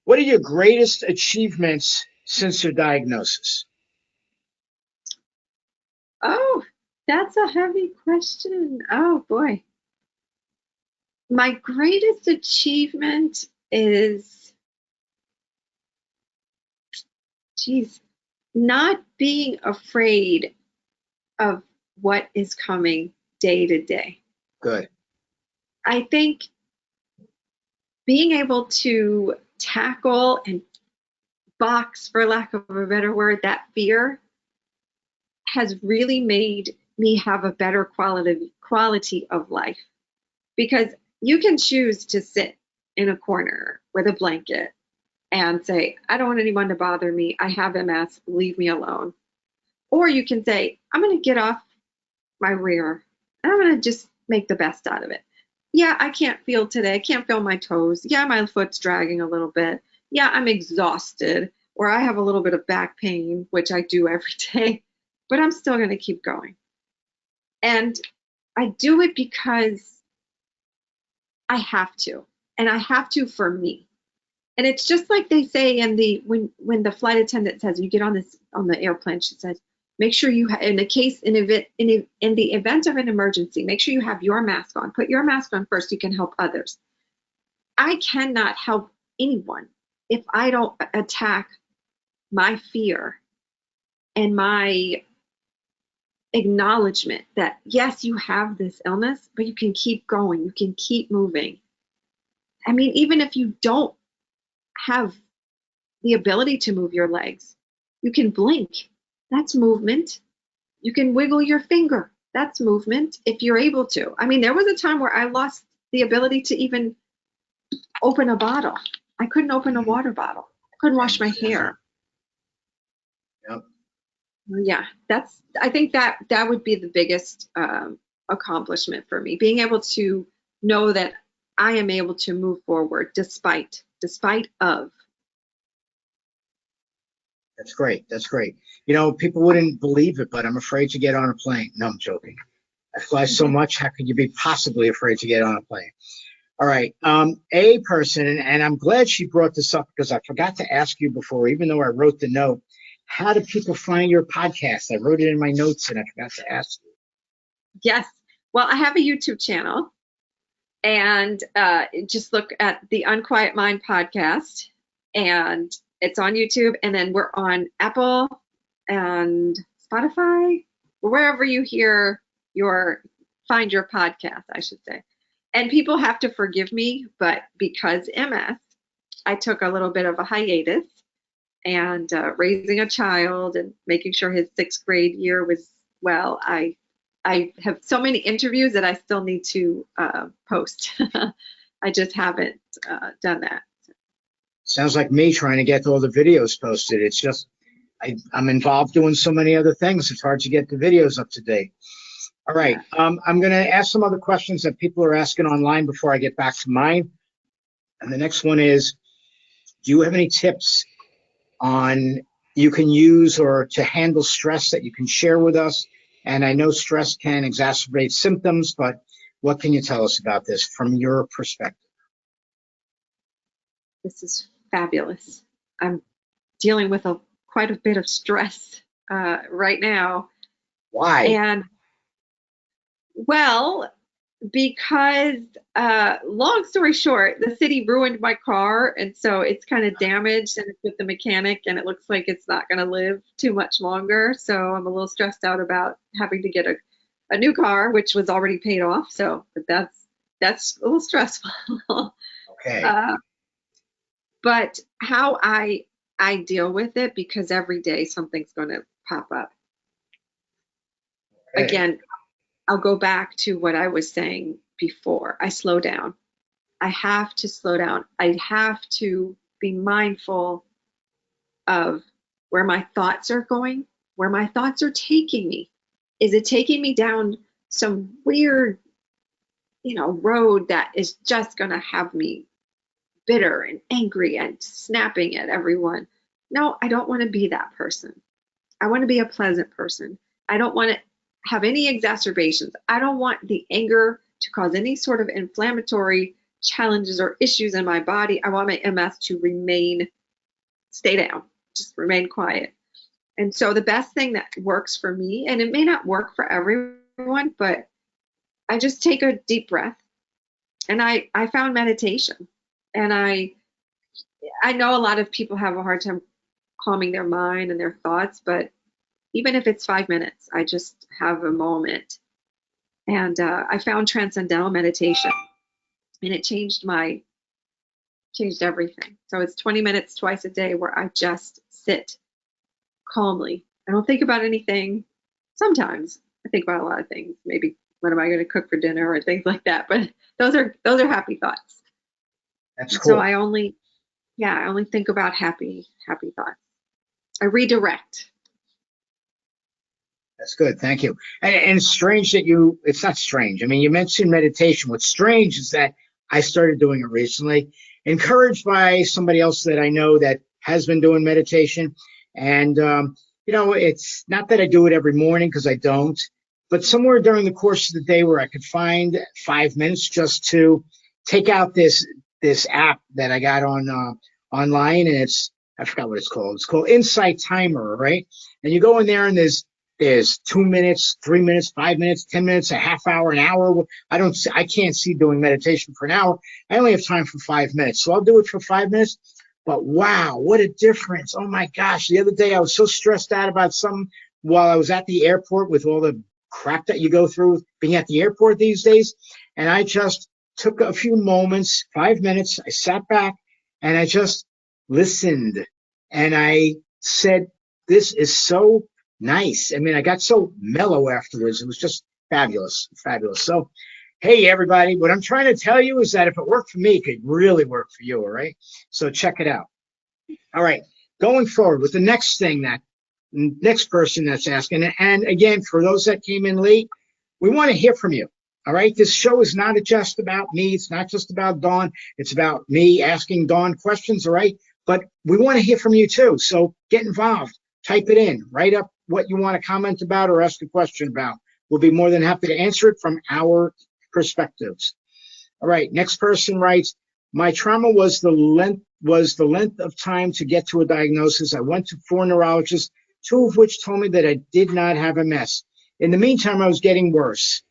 What are your greatest achievements since your diagnosis? Oh, that's a heavy question. Oh, boy. My greatest achievement is, not being afraid of what is coming day to day. Good. I think being able to tackle and box, for lack of a better word, that fear has really made me have a better quality of life, because you can choose to sit in a corner with a blanket and say, I don't want anyone to bother me. I have MS, leave me alone. Or you can say, I'm going to get off my rear and I'm going to just make the best out of it. Yeah, I can't feel today. I can't feel my toes. Yeah, my foot's dragging a little bit. Yeah, I'm exhausted, or I have a little bit of back pain, which I do every day, but I'm still going to keep going. And I do it because I have to, and I have to for me. And it's just like they say in the when the flight attendant says you get on the airplane, she says, make sure you in the case in the event of an emergency, make sure you have your mask on. Put your mask on first. You can help others. I cannot help anyone if I don't attack my fear and my acknowledgement that yes, you have this illness, but you can keep going. You can keep moving. I mean, even if you don't have the ability to move your legs, you can blink. That's movement. You can wiggle your finger. That's movement if you're able to. I mean, there was a time where I lost the ability to even open a bottle. I couldn't open a water bottle. I couldn't wash my hair. Yep. Yeah, I think that would be the biggest accomplishment for me, being able to know that I am able to move forward despite of. That's great. That's great. You know, people wouldn't believe it, but I'm afraid to get on a plane. No, I'm joking. I fly so much. How could you be possibly afraid to get on a plane? All right. A person, and I'm glad she brought this up because I forgot to ask you before, even though I wrote the note. How do people find your podcast? I wrote it in my notes and I forgot to ask you. Yes. Well, I have a YouTube channel, and just look at the Unquiet Mind podcast, and it's on YouTube, and then we're on Apple and Spotify, wherever you find your podcast, I should say. And people have to forgive me, but because MS, I took a little bit of a hiatus, and raising a child and making sure his 6th grade year was well, I have so many interviews that I still need to post. I just haven't done that. Sounds like me trying to get all the videos posted. It's just I'm involved doing so many other things. It's hard to get the videos up to date. All right. I'm going to ask some other questions that people are asking online before I get back to mine. And the next one is, do you have any tips on you can use or to handle stress that you can share with us? And I know stress can exacerbate symptoms, but what can you tell us about this from your perspective? This is fabulous. I'm dealing with quite a bit of stress right now. Why? And well, because long story short, the city ruined my car, and so it's kind of damaged, and it's with the mechanic, and it looks like it's not going to live too much longer. So I'm a little stressed out about having to get a new car, which was already paid off. So, but that's a little stressful. Okay. But how I deal with it, because every day something's going to pop up. Okay. Again, I'll go back to what I was saying before. I slow down. I have to slow down. I have to be mindful of where my thoughts are going, where my thoughts are taking me. Is it taking me down some weird, road that is just going to have me bitter and angry and snapping at everyone? No, I don't want to be that person. I want to be a pleasant person. I don't want to have any exacerbations. I don't want the anger to cause any sort of inflammatory challenges or issues in my body. I want my MS to stay down, just remain quiet. And so the best thing that works for me, and it may not work for everyone, but I just take a deep breath, and I found meditation. And I know a lot of people have a hard time calming their mind and their thoughts, but even if it's 5 minutes, I just have a moment. And I found transcendental meditation, and it changed my changed everything. So it's 20 minutes twice a day where I just sit calmly. I don't think about anything. Sometimes I think about a lot of things. Maybe what am I going to cook for dinner or things like that. But those are happy thoughts. That's So cool. I only think about happy thoughts. I redirect. That's good. Thank you. And it's strange that it's not strange. I mean, you mentioned meditation. What's strange is that I started doing it recently, encouraged by somebody else that I know that has been doing meditation. And, it's not that I do it every morning because I don't, but somewhere during the course of the day where I could find 5 minutes just to take out this app that I got on online, and I forgot what it's called. It's called Insight Timer, right? And you go in there and there's 2 minutes, 3 minutes, 5 minutes, 10 minutes, a half hour, an hour. I can't see doing meditation for an hour. I only have time for 5 minutes. So I'll do it for 5 minutes. But wow, what a difference. Oh my gosh. The other day I was so stressed out about something while I was at the airport with all the crap that you go through being at the airport these days. And I just took a few moments, 5 minutes. I sat back and I just listened. And I said, this is so nice. I mean, I got so mellow afterwards. It was just fabulous, fabulous. So, hey, everybody, what I'm trying to tell you is that if it worked for me, it could really work for you, all right? So check it out. All right, going forward with the next person that's asking, and again, for those that came in late, we want to hear from you, all right? This show is not just about me. It's not just about Dawn. It's about me asking Dawn questions, all right? But we want to hear from you too, so get involved. Type it in, write up what you want to comment about or ask a question about. We'll be more than happy to answer it from our perspectives. All right, next person writes, my trauma was the length of time to get to a diagnosis. I went to 4 neurologists, 2 of which told me that I did not have MS. In the meantime, I was getting worse.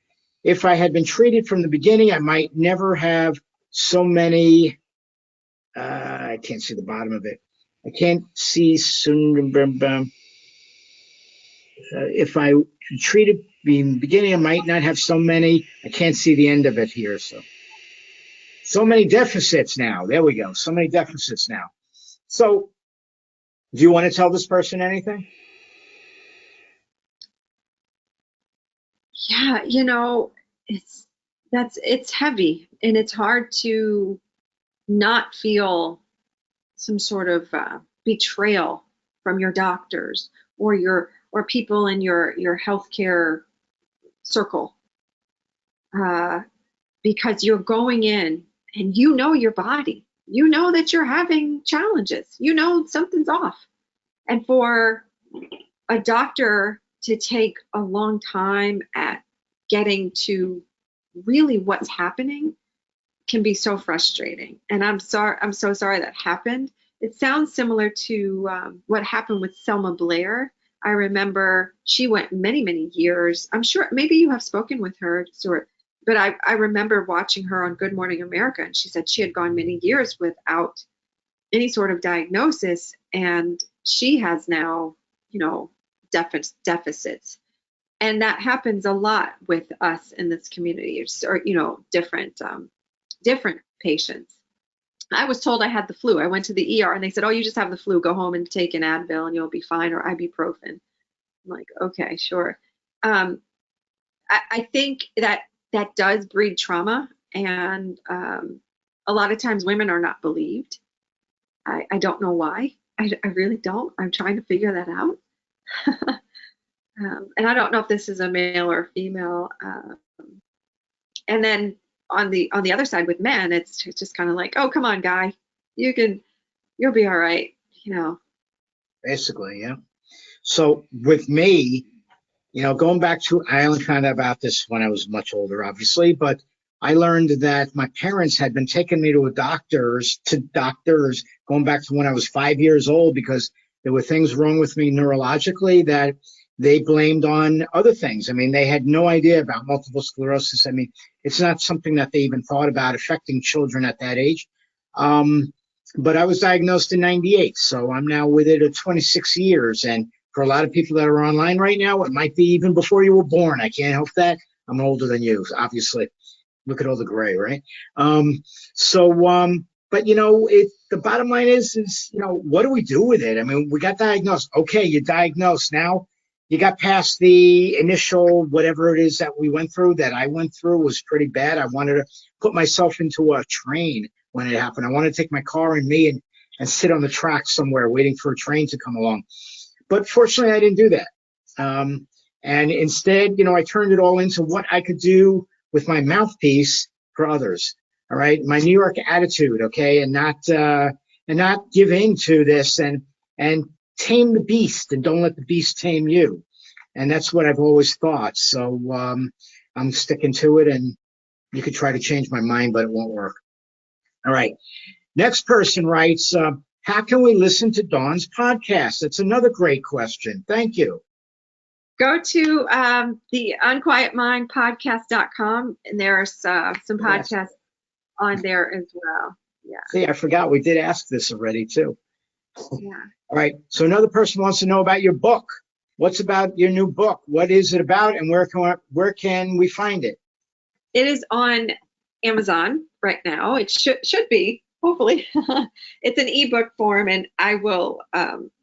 If I had been treated from the beginning, I might never have so many, I can't see the bottom of it. I can't see if I treated the beginning, I might not have so many. I can't see the end of it here. So many deficits now. There we go. So many deficits now. So do you want to tell this person anything? Yeah, it's heavy and it's hard to not feel some sort of betrayal from your doctors or people in your healthcare circle, because you're going in and you know your body, you know that you're having challenges, you know something's off, and for a doctor to take a long time at getting to really what's happening can be so frustrating. And I'm so sorry that happened. It sounds similar to what happened with Selma Blair. I remember she went many years. I'm sure maybe you have spoken with her, Stuart, but I remember watching her on Good Morning America, and she said she had gone many years without any sort of diagnosis, and she has now, deficits. And that happens a lot with us in this community, or different patients. I was told I had the flu. I went to the ER and they said, oh, you just have the flu. Go home and take an Advil and you'll be fine, or ibuprofen. I'm like, okay, sure. I think that does breed trauma. And a lot of times women are not believed. I don't know why. I really don't. I'm trying to figure that out. And I don't know if this is a male or female. And then on the other side with men, it's just kind of like, oh, come on, guy, you'll be all right, Basically, yeah. So with me, going back to, I only found out about this when I was much older, obviously, but I learned that my parents had been taking me to doctors going back to when I was 5 years old, because there were things wrong with me neurologically that they blamed on other things. I mean, they had no idea about multiple sclerosis. I mean, it's not something that they even thought about affecting children at that age. But I was diagnosed in 98, so I'm now with it at 26 years. And for a lot of people that are online right now, it might be even before you were born. I can't help that. I'm older than you, obviously. Look at all the gray, right? but the bottom line is, what do we do with it? I mean, we got diagnosed. Okay, you're diagnosed now. You got past the initial whatever it is that we went through, that I went through was pretty bad. I wanted to put myself into a train when it happened. I wanted to take my car and me and sit on the track somewhere waiting for a train to come along. But fortunately, I didn't do that. And instead, I turned it all into what I could do with my mouthpiece for others. All right, my New York attitude, okay, and not give in to this and tame the beast and don't let the beast tame you. And that's what I've always thought. So I'm sticking to it, and you could try to change my mind, but it won't work. All right. Next person writes, how can we listen to Dawn's podcast? That's another great question. Thank you. Go to the Unquiet Mind podcast.com, and there's some podcasts on there as well. Yeah. See, I forgot we did ask this already too. Yeah. All right. So another person wants to know about your book. What's about your new book? What is it about, and where can we find it? It is on Amazon right now. It should be, hopefully. It's an ebook form, and I will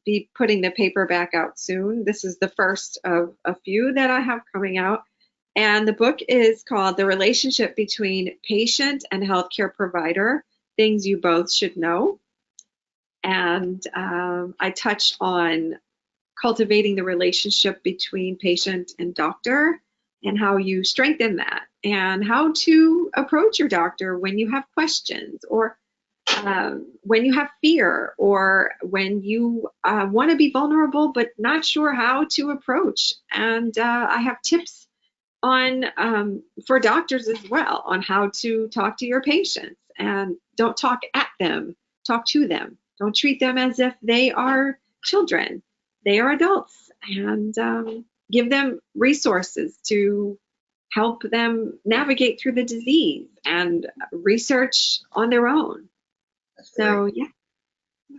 be putting the paperback out soon. This is the first of a few that I have coming out. And the book is called The Relationship Between Patient and Healthcare Provider, Things You Both Should Know. And I touch on cultivating the relationship between patient and doctor, and how you strengthen that, and how to approach your doctor when you have questions, or when you have fear, or when you want to be vulnerable but not sure how to approach. And I have tips on for doctors as well on how to talk to your patients, and don't talk at them, talk to them. Don't treat them as if they are children. They are adults, and give them resources to help them navigate through the disease and research on their own. So, yeah. All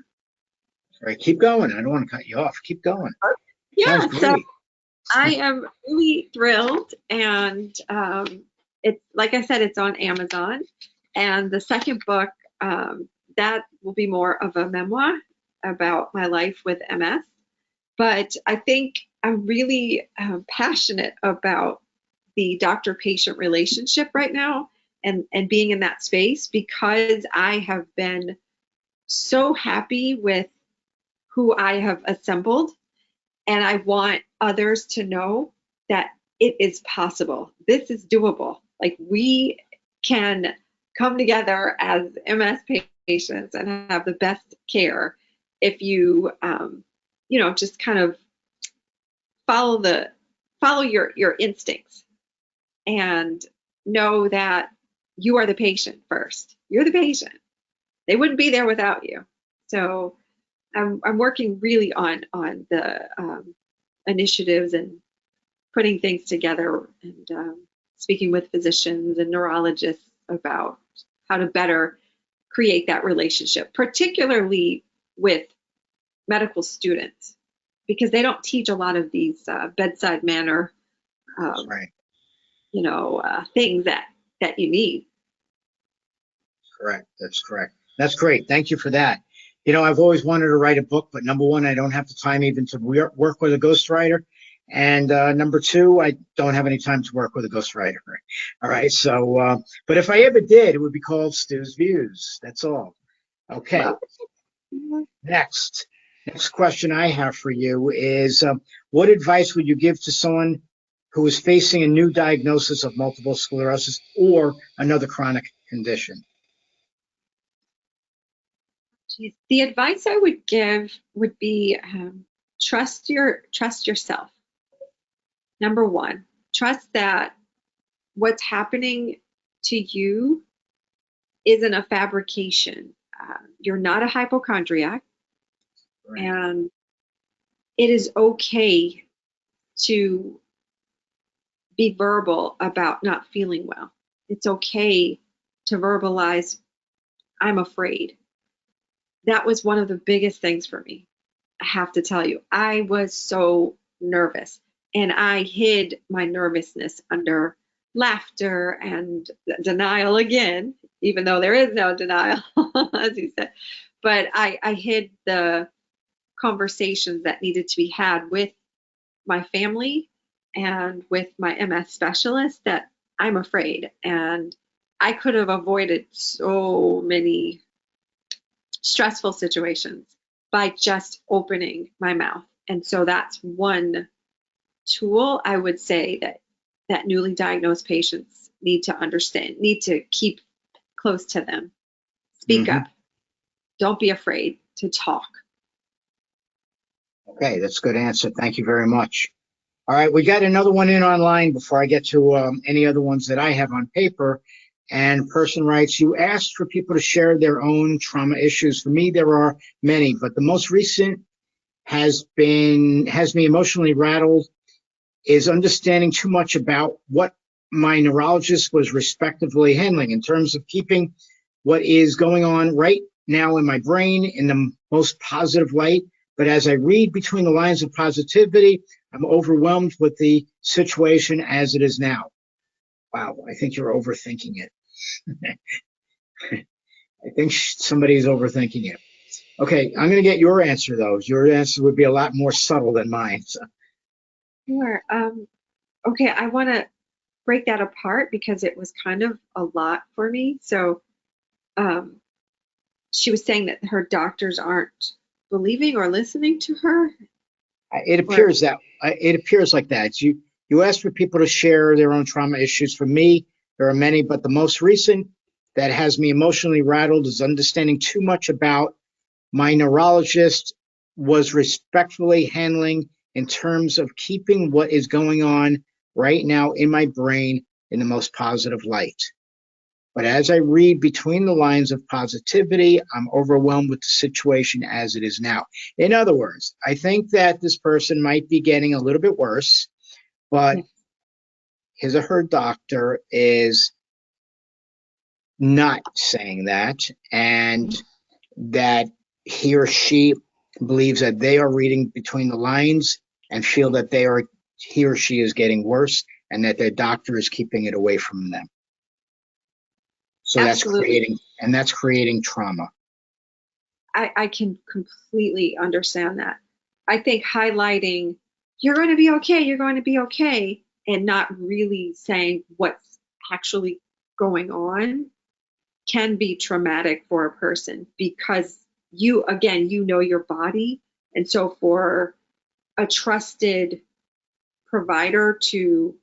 right, keep going. I don't want to cut you off. Keep going. Yeah, so I am really thrilled, and it's, like I said, it's on Amazon. And the second book, that will be more of a memoir about my life with MS. But I think I'm really passionate about the doctor-patient relationship right now, and being in that space, because I have been so happy with who I have assembled, and I want others to know that it is possible. This is doable. Like, we can come together as MS patients and have the best care if you just kind of follow your instincts, and know that you are the patient first. You're the patient. They wouldn't be there without you. So I'm working really on the initiatives and putting things together, and speaking with physicians and neurologists about how to better create that relationship, particularly with medical students, because they don't teach a lot of these bedside manner, right. Things that you need. Correct. That's correct. That's great. Thank you for that. I've always wanted to write a book, but number one, I don't have the time even to work with a ghostwriter. And number two, I don't have any time to work with a ghostwriter. All right. So, but if I ever did, it would be called Stu's Views. That's all. Okay. Next question I have for you is, what advice would you give to someone who is facing a new diagnosis of multiple sclerosis or another chronic condition? The advice I would give would be trust yourself. Number one, trust that what's happening to you isn't a fabrication. You're not a hypochondriac, right. And it is okay to be verbal about not feeling well. It's okay to verbalize, I'm afraid. That was one of the biggest things for me. I have to tell you, I was so nervous, and I hid my nervousness under laughter and denial again, even though there is no denial, as you said. But I hid the conversations that needed to be had with my family and with my MS specialist that I'm afraid. And I could have avoided so many stressful situations by just opening my mouth. And so that's one tool I would say that newly diagnosed patients need to understand, need to keep close to them. Speak up. Don't be afraid to talk. Okay, that's a good answer. Thank you very much. All right, we got another one in online before I get to any other ones that I have on paper. And person writes, you asked for people to share their own trauma issues. For me, there are many, but the most recent has me emotionally rattled is understanding too much about what my neurologist was respectively handling in terms of keeping what is going on right now in my brain in the most positive light. But as I read between the lines of positivity, I'm overwhelmed with the situation as it is now. Wow, I think you're overthinking it. I think somebody's overthinking it. Okay, I'm going to get your answer, though. Your answer would be a lot more subtle than mine. So. Sure. Okay, I want to break that apart because it was kind of a lot for me. So she was saying that her doctors aren't believing or listening to her. It appears like that. You asked for people to share their own trauma issues. For me, there are many, but the most recent that has me emotionally rattled is understanding too much about my neurologist was respectfully handling in terms of keeping what is going on right now in my brain in the most positive light. But as I read between the lines of positivity, I'm overwhelmed with the situation as it is now. In other words, I think that this person might be getting a little bit worse, but his or her doctor is not saying that, and that he or she believes that they are reading between the lines and feel that he or she is getting worse and that their doctor is keeping it away from them. So Absolutely. that's creating trauma. I can completely understand that. I think highlighting, you're going to be okay, you're going to be okay, and not really saying what's actually going on can be traumatic for a person because you know your body. And so for a trusted provider to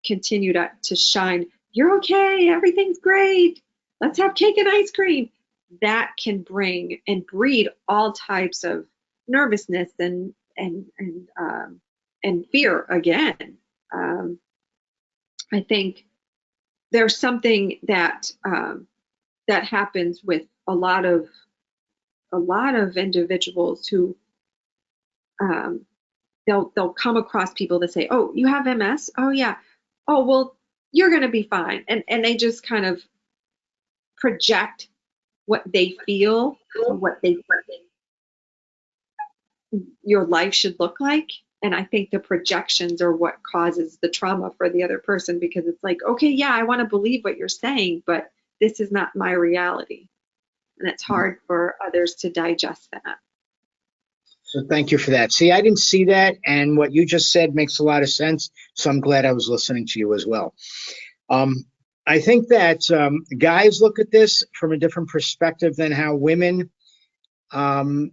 continue to shine, you're okay, everything's great, let's have cake and ice cream, that can bring and breed all types of nervousness and fear again. I think there's something that that happens with a lot of individuals who they'll come across people that say, "Oh, you have MS? Oh yeah. Oh well, you're going to be fine," and they just kind of project what they feel, what your life should look like. And I think the projections are what causes the trauma for the other person because it's like, okay, yeah, I want to believe what you're saying, but this is not my reality. And it's hard for others to digest that. So thank you for that. See, I didn't see that, and what you just said makes a lot of sense. So I'm glad I was listening to you as well. I think that guys look at this from a different perspective than how women. And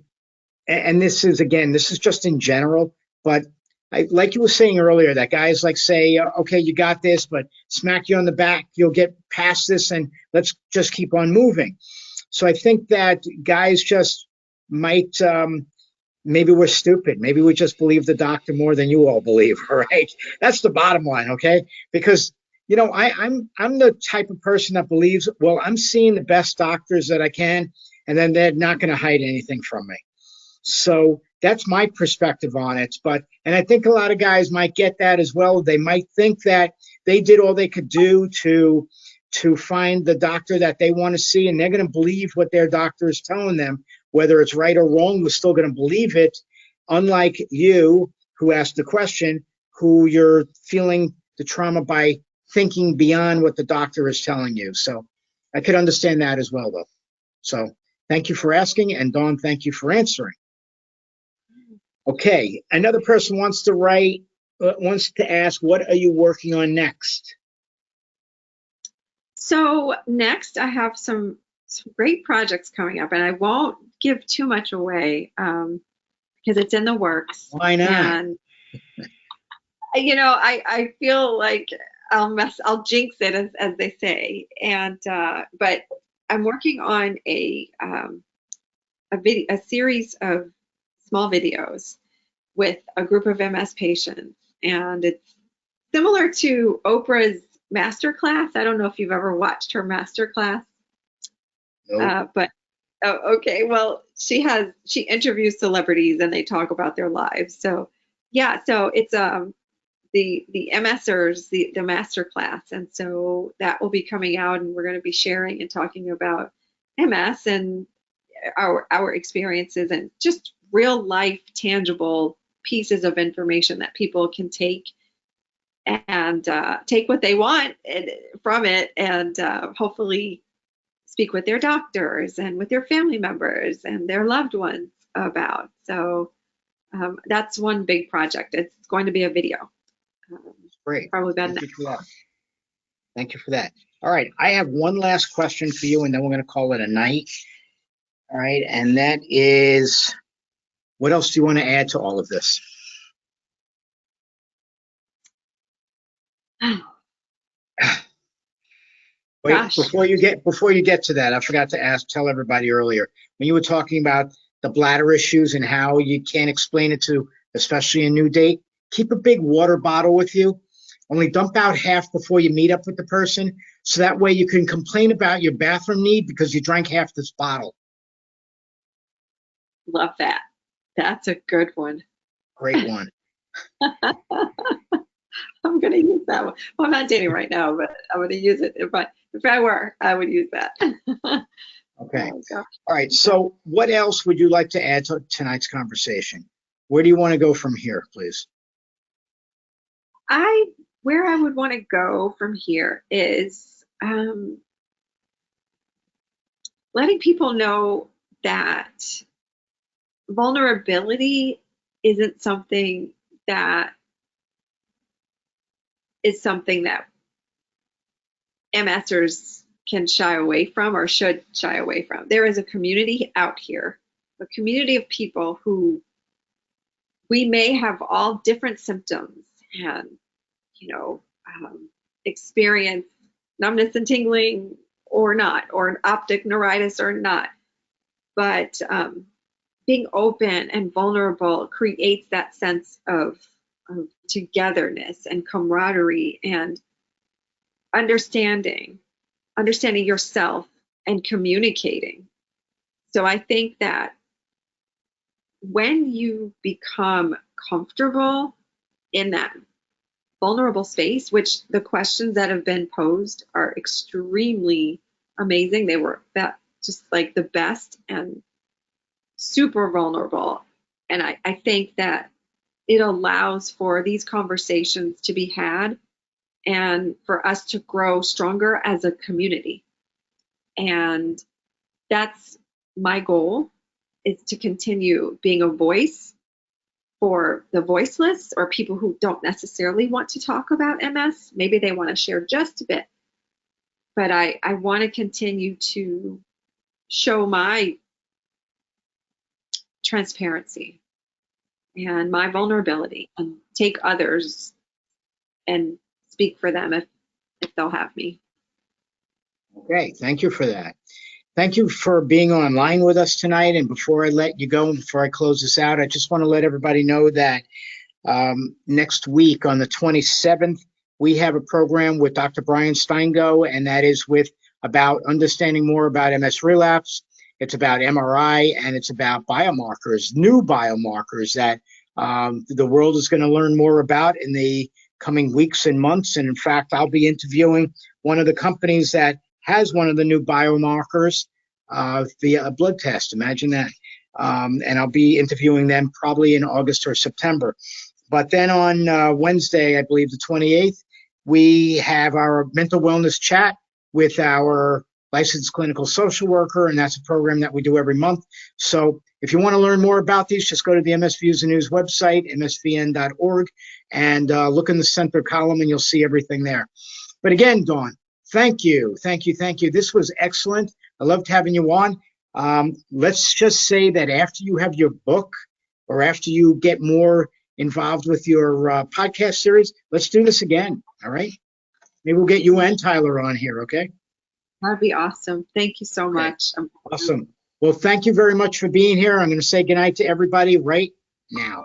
this is just in general, but like you were saying earlier, that guys like say, okay, you got this, but smack you on the back, you'll get past this, and let's just keep on moving. So I think that guys just might. Maybe we're stupid. Maybe we just believe the doctor more than you all believe. All right, that's the bottom line, okay? Because I'm the type of person that believes, well, I'm seeing the best doctors that I can, and then they're not going to hide anything from me. So that's my perspective on it. And I think a lot of guys might get that as well. They might think that they did all they could do to find the doctor that they want to see, and they're going to believe what their doctor is telling them. Whether it's right or wrong, we're still going to believe it. Unlike you, who asked the question, who you're feeling the trauma by thinking beyond what the doctor is telling you. So I could understand that as well, though. So thank you for asking, and Dawn, thank you for answering. Okay, another person wants to ask, what are you working on next? So next, I have some great projects coming up, and I won't give too much away because it's in the works. Why not? And I feel like I'll jinx it, as they say. And but I'm working on a series of small videos with a group of MS patients, and it's similar to Oprah's masterclass. I don't know if you've ever watched her masterclass, Nope. but oh, okay. Well, she interviews celebrities and they talk about their lives. So yeah, so it's the MSers, the masterclass, and so that will be coming out, and we're going to be sharing and talking about MS and our experiences and just real life tangible pieces of information that people can take and take what they want from it, and hopefully speak with their doctors and with their family members and their loved ones about. So that's one big project. It's going to be a video. Great. Probably about Thank you for that. Thank you for that. All right, I have one last question for you, and then we're going to call it a night. All right, and that is, what else do you want to add to all of this? Wait, Gosh. before you get to that, I forgot to tell everybody earlier, when you were talking about the bladder issues and how you can't explain it to, especially a new date, keep a big water bottle with you. Only dump out half before you meet up with the person, so that way you can complain about your bathroom need because you drank half this bottle. Love that. That's a good one. Great one. I'm going to use that one. Well, I'm not dating right now, but I'm going to use it. If I were, I would use that. Okay. Oh, all right. So what else would you like to add to tonight's conversation? Where do you want to go from here, please? Where I would want to go from here is letting people know that vulnerability isn't something that MSers can shy away from or should shy away from. There is a community out here, a community of people who we may have all different symptoms and, experience numbness and tingling or not, or an optic neuritis or not. But being open and vulnerable creates that sense of togetherness and camaraderie and understanding yourself and communicating. So I think that when you become comfortable in that vulnerable space, which the questions that have been posed are extremely amazing. They were just like the best and super vulnerable. And I think that it allows for these conversations to be had and for us to grow stronger as a community. And that's my goal, is to continue being a voice for the voiceless or people who don't necessarily want to talk about MS. Maybe they want to share just a bit. But I want to continue to show my transparency and my vulnerability and take others and speak for them if they'll have me. Okay, thank you for that. Thank you for being online with us tonight. And before I let you go, and before I close this out, I just want to let everybody know that next week on the 27th, we have a program with Dr. Brian Steingo, and that is about understanding more about MS relapse. It's about MRI, and it's about biomarkers, new biomarkers that the world is going to learn more about in the coming weeks and months. And in fact, I'll be interviewing one of the companies that has one of the new biomarkers via a blood test. Imagine that. And I'll be interviewing them probably in August or September. But then on Wednesday, I believe the 28th, we have our mental wellness chat with our licensed clinical social worker, and that's a program that we do every month. So if you want to learn more about these, just go to the MS Views and News website, msvn.org, and look in the center column, and you'll see everything there. But again, Dawn, thank you. This was excellent. I loved having you on. Let's just say that after you have your book, or after you get more involved with your podcast series, let's do this again, all right? Maybe we'll get you and Tyler on here, okay? That'd be awesome. Thank you so much. Awesome. Well, thank you very much for being here. I'm going to say goodnight to everybody right now.